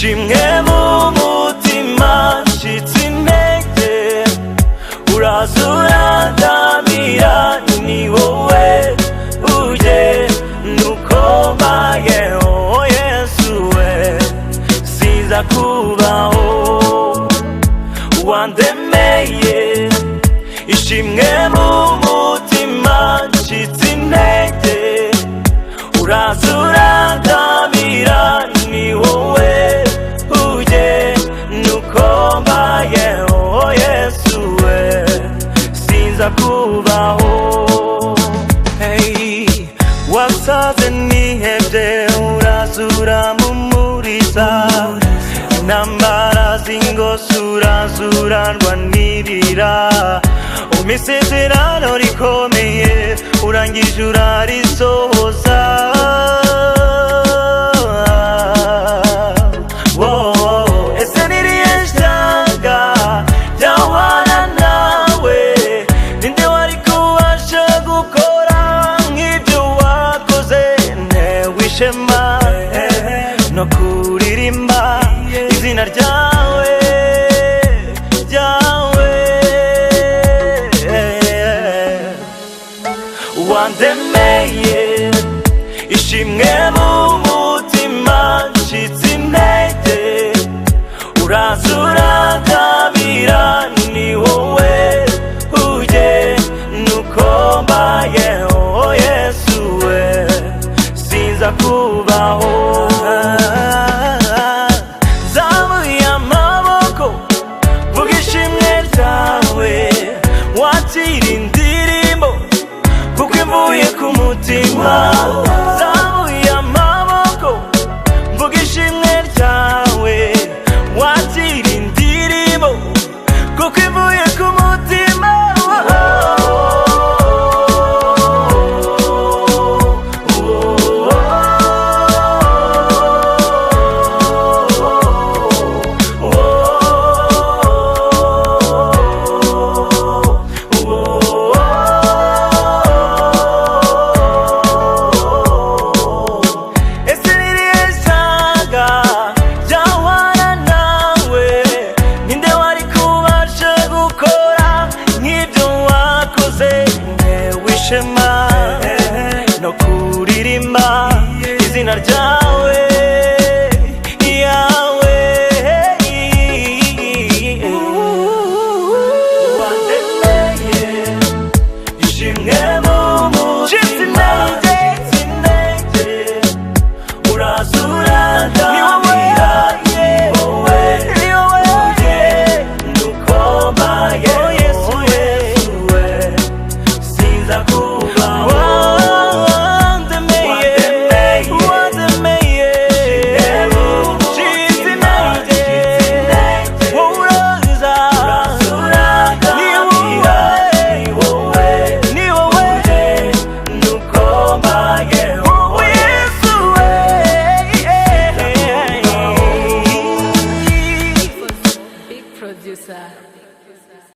ishimwe mu mutima nshitse intege uraza urandamira ni wowe uje nuko mbayeho Yesu we sinza kubaho wandemeye ishimwe mu mutima nshitse intege uraza urandamira ni wowe uje nuko mbayeho Yesu we sinza kubaho hey wasaze nihebye uraza uramumuriza intambara z'ingose uraza urandwanirira umisezerano rikomeye urangije urarisohoza ese niriye shanga ryahwana nawe ninde wari kubasha gukora nk'ibyo wakoze ntewe ishema no kuririmba izina ryawe wandemeye ishimwe mu mutima nshitse intege uraza urandamira ni wowe uje nuko mbayeho Yesu we sinza kubaho zamuye amaboko vuga ishimwe ryawe wakira indirimbo kuko imvuye ku mutima zamuye amaboko mvuga ishimwe ryawe wakira indirimbo kuko imvuye ku mutima Shema